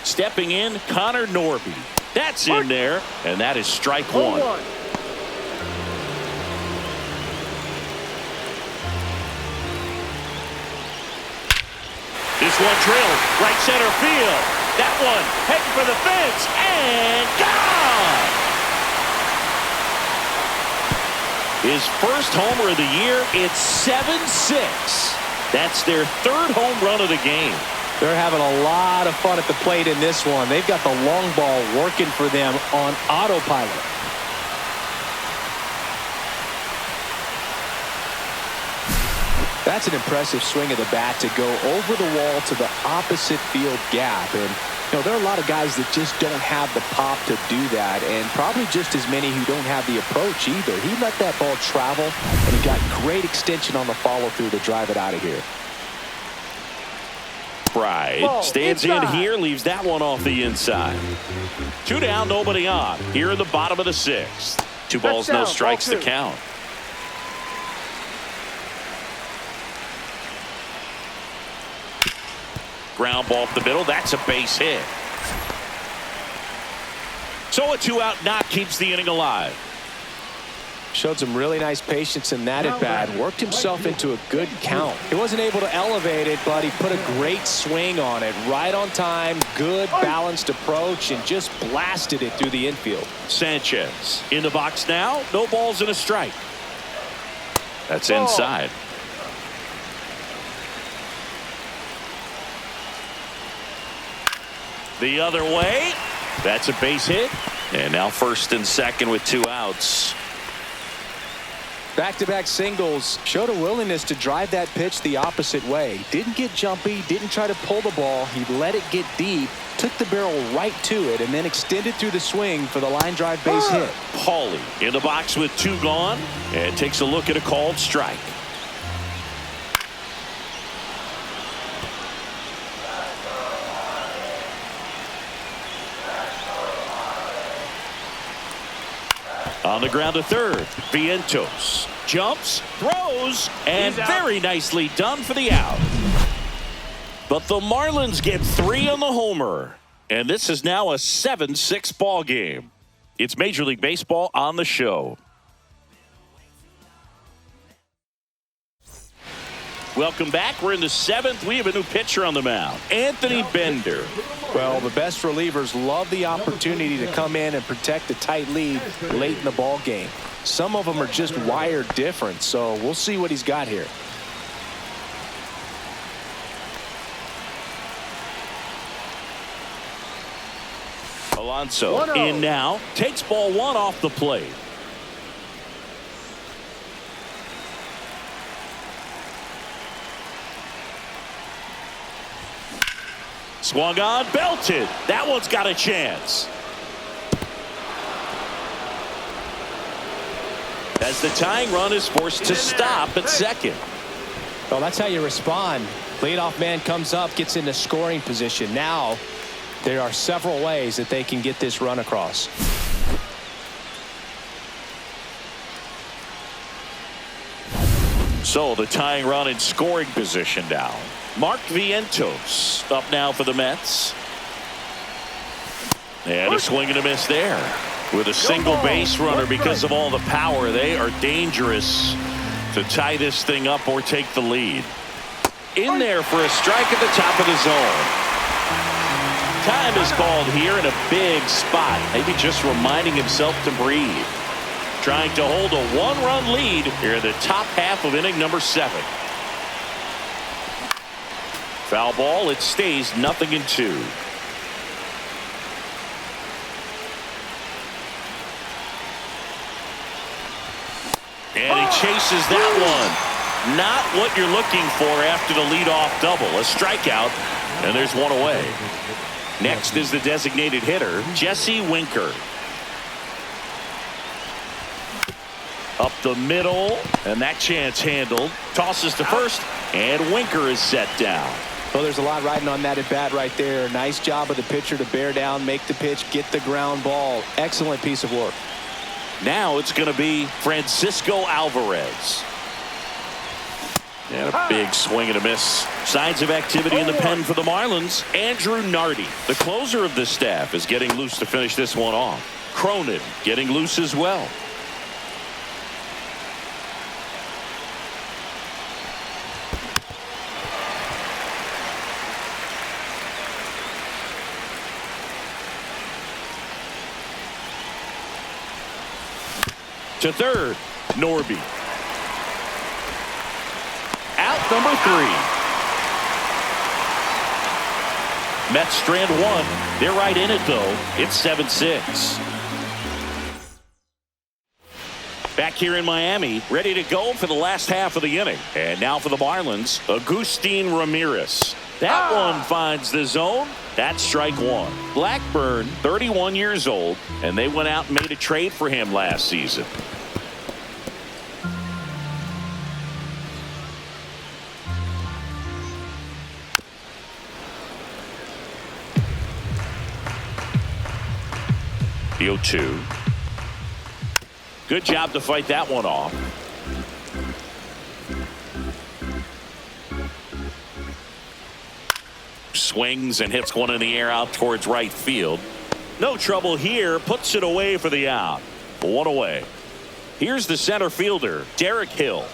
Stepping in, Connor Norby. That's in there, and that is strike 1. This one drilled right center field. That one heading for the fence and gone. His first homer of the year. It's 7-6. That's their 3rd home run of the game. They're having a lot of fun at the plate in this one. They've got the long ball working for them on autopilot. That's an impressive swing of the bat to go over the wall to the opposite field gap. And, you know, there are a lot of guys that just don't have the pop to do that, and probably just as many who don't have the approach either. He let that ball travel, and he got great extension on the follow-through to drive it out of here. Pride stands in here, leaves that one off the inside. 2 down, nobody on. Here in the bottom of the 6th. 2 balls, no strikes to count. Ground ball up the middle. That's a base hit. So a 2-out knock keeps the inning alive. Showed some really nice patience in that at bat. Worked himself into a good count. He wasn't able to elevate it, but he put a great swing on it. Right on time, good balanced approach, and just blasted it through the infield. Sanchez in the box now. No balls and a strike. That's inside. The other way. That's a base hit. And now 1st and 2nd with 2 outs. Back-to-back singles. Showed a willingness to drive that pitch the opposite way. Didn't get jumpy, didn't try to pull the ball. He let it get deep, took the barrel right to it, and then extended through the swing for the line drive base hit. Paulie in the box with 2 gone, and takes a look at a called strike. On the ground to 3rd. Vientos jumps, throws, and very nicely done for the out. But the Marlins get 3 on the homer. And this is now a 7-6 ball game. It's Major League Baseball on the show. Welcome back. We're in the 7th. We have a new pitcher on the mound, Anthony Bender. Well, the best relievers love the opportunity to come in and protect a tight lead late in the ball game. Some of them are just wired different, so we'll see what he's got here. Alonso 1-0. in now. Takes ball one off the plate. Swung on, belted. That one's got a chance. As the tying run is forced to stop at second. Well, that's how you respond. Leadoff man comes up, gets into scoring position. Now there are several ways that they can get this run across. So the tying run in scoring position now. Mark Vientos up now for the Mets. And a swing and a miss there. With a single base runner, because of all the power, they are dangerous to tie this thing up or take the lead. In there for a strike at the top of the zone. Time is called here in a big spot. Maybe just reminding himself to breathe. Trying to hold a one-run lead here in the top half of inning number 7. Foul ball. It stays 0-2. And he chases that one. Not what you're looking for after the leadoff double. A strikeout, and there's one away. Next is the designated hitter, Jesse Winker. Up the middle, and that chance handled. Tosses to first, and Winker is set down. Well, there's a lot riding on that at bat right there. Nice job of the pitcher to bear down, make the pitch, get the ground ball. Excellent piece of work. Now it's going to be Francisco Alvarez. And a big swing and a miss. Signs of activity in the pen for the Marlins. Andrew Nardi, the closer of the staff, is getting loose to finish this one off. Cronin getting loose as well. To third, Norby. Out number 3. Mets strand 1. They're right in it, though. It's 7-6. Back here in Miami, ready to go for the last half of the inning. And now for the Marlins, Agustin Ramirez. That one finds the zone. That's strike 1. Blackburn, 31 years old, and they went out and made a trade for him last season. The 0-2. Good job to fight that one off. Swings and hits one in the air out towards right field. No trouble here. Puts it away for the out. One away. Here's the center fielder, Derek Hill.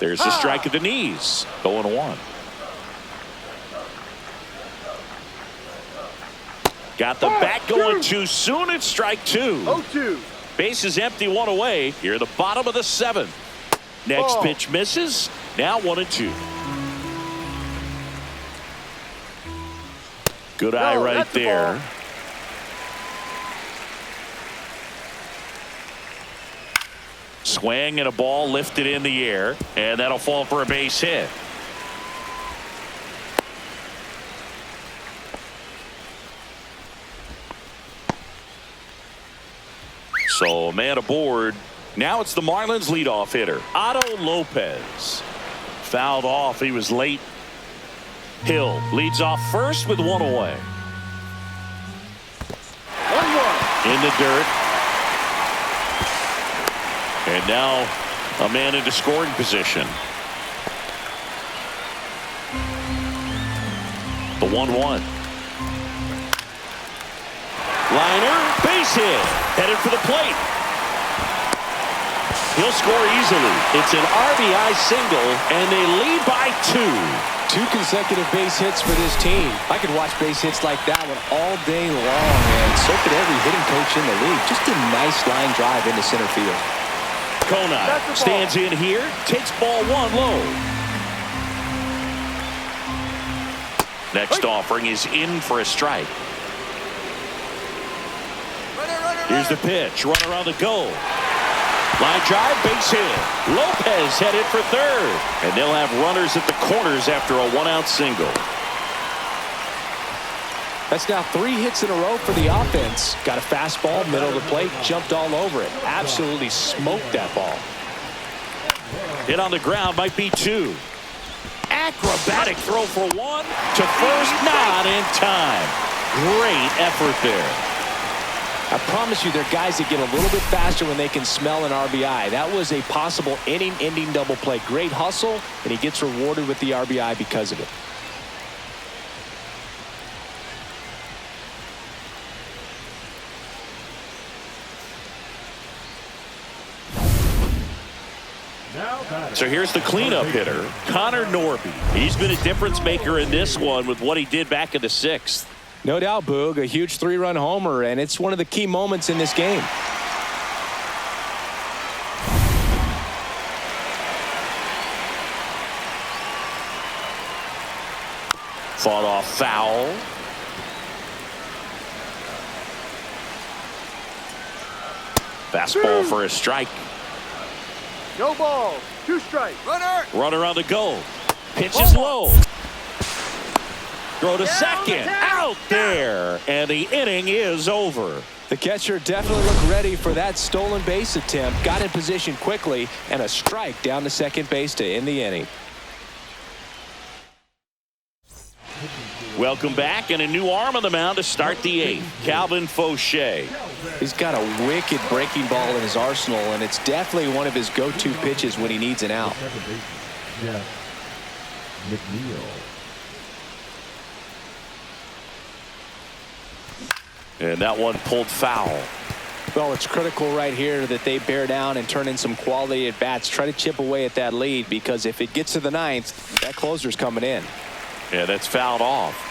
There's a strike at the knees. 0-1. Got the bat going too soon. It's strike 2. 0-2. Base is empty, one away. Here at the bottom of the 7th. Next pitch misses. Now 1-2. Good eye right there. Swing and a ball lifted in the air, and that'll fall for a base hit. So a man aboard. Now it's the Marlins leadoff hitter, Otto Lopez. Fouled off. He was late. Hill leads off first with one away. 1-1. In the dirt. And now a man into scoring position. The 1-1. Liner, base hit. Headed for the plate. He'll score easily. It's an RBI single, and they lead by 2. 2 consecutive base hits for this team. I could watch base hits like that one all day long, and so could every hitting coach in the league. Just a nice line drive into center field. Conine stands in here, takes ball 1 low. Next offering is in for a strike. Here's the pitch. Runner on the goal. Line drive, base hit. Lopez headed for third. And they'll have runners at the corners after a one-out single. That's now 3 hits in a row for the offense. Got a fastball, middle of the plate, jumped all over it. Absolutely smoked that ball. Hit on the ground, might be 2. Acrobatic throw for 1 to first, not in time. Great effort there. I promise you, there are guys that get a little bit faster when they can smell an RBI. That was a possible inning-ending double play. Great hustle, and he gets rewarded with the RBI because of it. So here's the cleanup hitter, Connor Norby. He's been a difference maker in this one with what he did back in the 6th. No doubt, Boog, a huge 3-run homer, and it's one of the key moments in this game. Fought off foul. Fastball for a strike. No balls. 2 strikes. Runner on the goal. Pitch is low. Throw to second. Out there. And the inning is over. The catcher definitely looked ready for that stolen base attempt. Got in position quickly, and a strike down to second base to end the inning. Welcome back, and a new arm on the mound to start the 8th. Calvin Fauché. He's got a wicked breaking ball in his arsenal, and it's definitely one of his go-to pitches when he needs an out. And that one pulled foul. Well, it's critical right here that they bear down and turn in some quality at bats. Try to chip away at that lead, because if it gets to the 9th, that closer's coming in. Yeah, that's fouled off.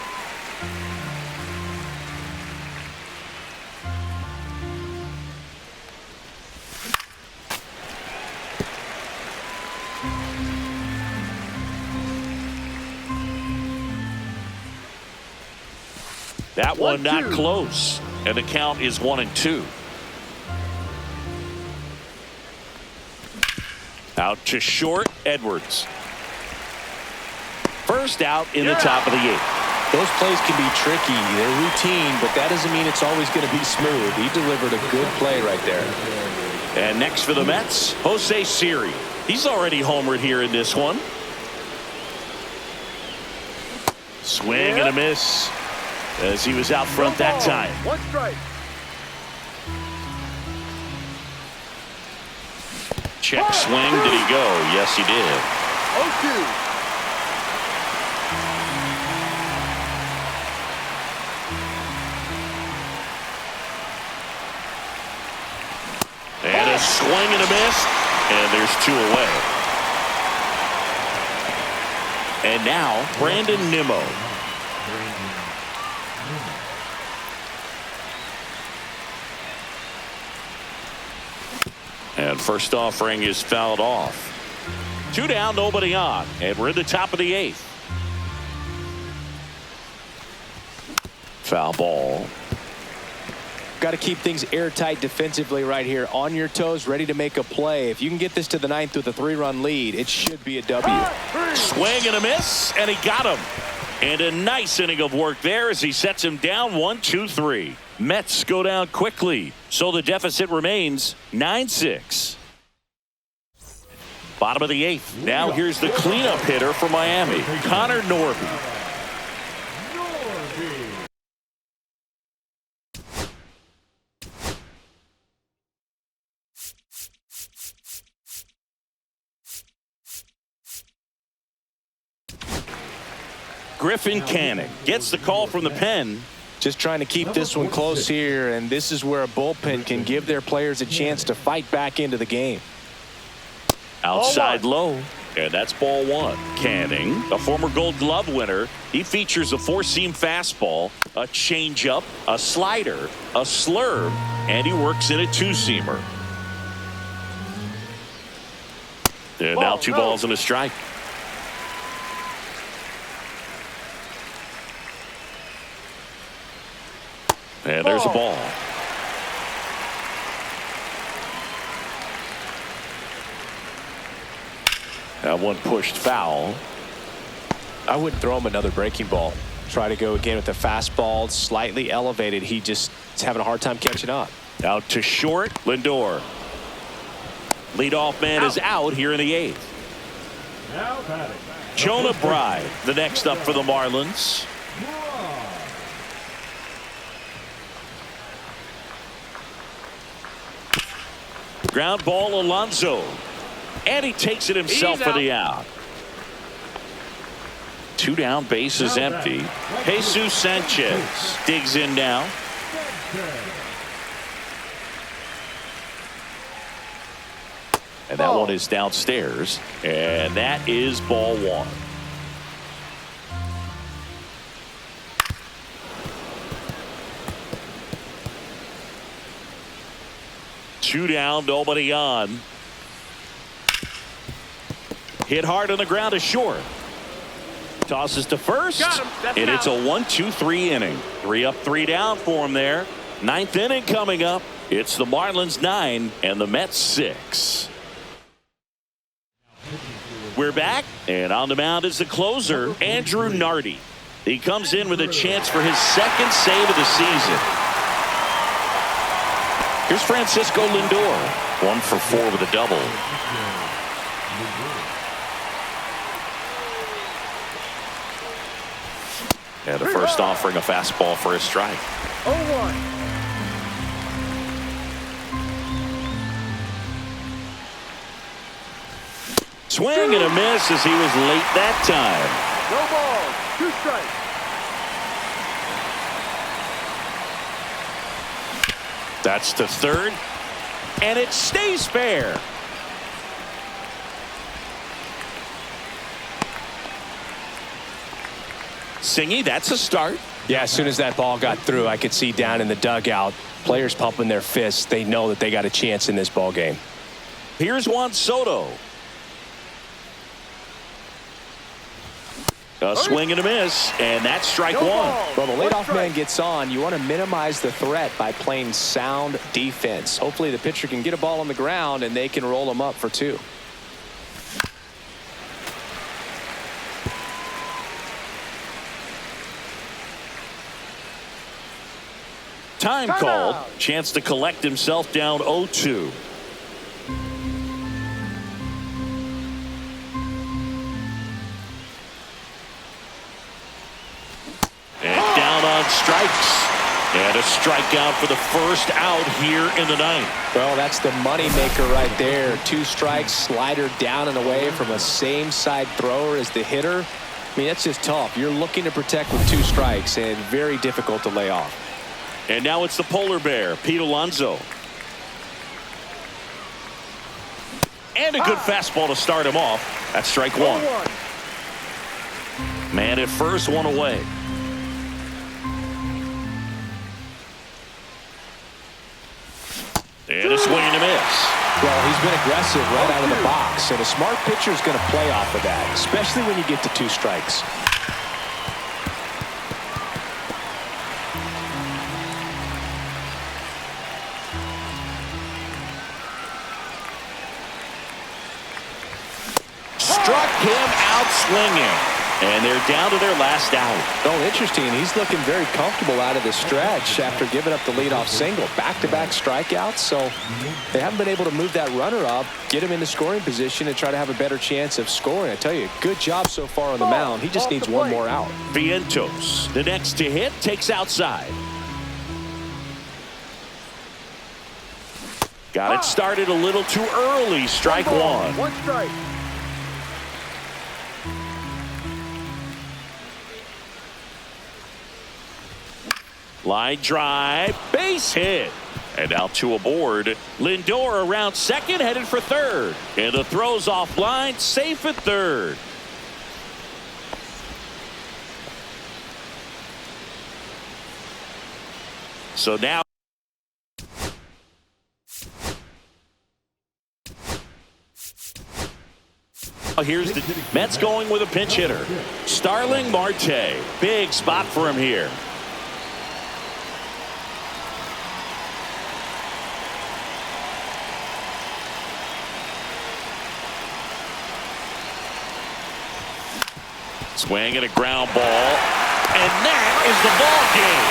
That one not close, and the count is 1-2. Out to short, Edwards. First out in the top of the 8th. Those plays can be tricky. They're routine, but that doesn't mean it's always going to be smooth. He delivered a good play right there. And next for the Mets, Jose Siri. He's already homered here in this one. Swing and a miss, as he was out front that time. 1 strike. Check swing. Did he go? Yes, he did. 0-2. And a swing and a miss, and there's 2 away. And now Brandon Nimmo. And first offering is fouled off. 2 down, nobody on, and we're in the top of the 8th. Foul ball. Got to keep things airtight defensively right here. On your toes, ready to make a play. If you can get this to the 9th with a 3-run lead, it should be a W. Swing and a miss, and he got him. And a nice inning of work there as he sets him down 1-2-3. Mets go down quickly, so the deficit remains 9-6. Bottom of the 8th. Now here's the cleanup hitter for Miami, Connor Norby. Griffin Canning gets the call from the pen. Just trying to keep this one close here, and this is where a bullpen can give their players a chance to fight back into the game. Outside low, and that's ball 1. Canning, a former Gold Glove winner, he features a 4-seam fastball, a changeup, a slider, a slurve, and he works in a 2-seamer. And now 2 balls and a strike. And there's a ball. That one pushed foul. I wouldn't throw him another breaking ball. Try to go again with the fastball, slightly elevated. He just is having a hard time catching up. Out to short, Lindor. Leadoff man is out here in the 8th. Now batting. Jonah Bride, the next up for the Marlins. Ground ball, Alonso. And he takes it himself for the out. 2 down, bases empty. Jesus Sanchez digs in now. And that one is downstairs. And that is ball 1. Two down, nobody on. Hit hard on the ground to short. Tosses to first. And it's a 1-2-3 inning. 3 up, 3 down for him there. 9th inning coming up. It's the Marlins 9 and the Mets 6. We're back, and on the mound is the closer, Andrew Nardi. He comes in with a chance for his 2nd save of the season. Here's Francisco Lindor, 1 for 4 with a double. And the first offering a fastball for a strike. 0-1. Swing and a miss as he was late that time. No balls. 2 strikes. That's to third. And it stays fair. Singy, that's a start. Yeah, as soon as that ball got through, I could see down in the dugout, players pumping their fists. They know that they got a chance in this ball game. Here's Juan Soto. A swing and a miss, and that's strike 1. Well, the leadoff man gets on. You want to minimize the threat by playing sound defense. Hopefully the pitcher can get a ball on the ground and they can roll him up for 2. Time called. Chance to collect himself down 0-2. And down on strikes. And a strikeout for the first out here in the 9th. Well, that's the money maker right there. 2 strikes, slider down and away from a same side thrower as the hitter. I mean, that's just tough. You're looking to protect with 2 strikes and very difficult to lay off. And now it's the polar bear, Pete Alonso. And a good fastball to start him off. That's strike 1. Man at first, 1 away. And a swing and a miss. Well, he's been aggressive right out of the box, and a smart pitcher is going to play off of that, especially when you get to 2 strikes. Struck him out swinging. And they're down to their last out. Oh, interesting. He's looking very comfortable out of the stretch after giving up the leadoff single. Back-to-back strikeouts, so they haven't been able to move that runner up, get him into scoring position, and try to have a better chance of scoring. I tell you, good job so far on the mound. He just needs 1 more out. Vientos, the next to hit, takes outside. Got it started a little too early. Strike 1. 1 strike. Line drive, base hit. And now 2 aboard. Lindor around second, headed for third. And the throw's offline, safe at third. So now here's the Mets going with a pinch hitter. Starling Marte. Big spot for him here. Swing and a ground ball. And that is the ball game.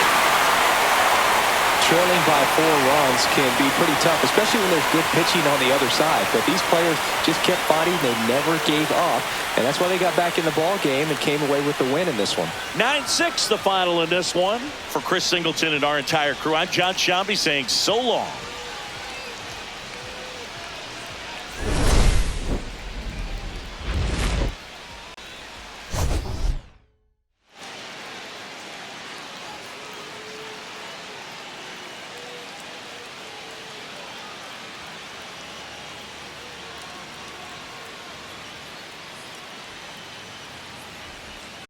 Trailing by 4 runs can be pretty tough, especially when there's good pitching on the other side. But these players just kept fighting. They never gave up. And that's why they got back in the ball game and came away with the win in this one. 9-6 the final in this one. For Chris Singleton and our entire crew, I'm John Shambi saying so long.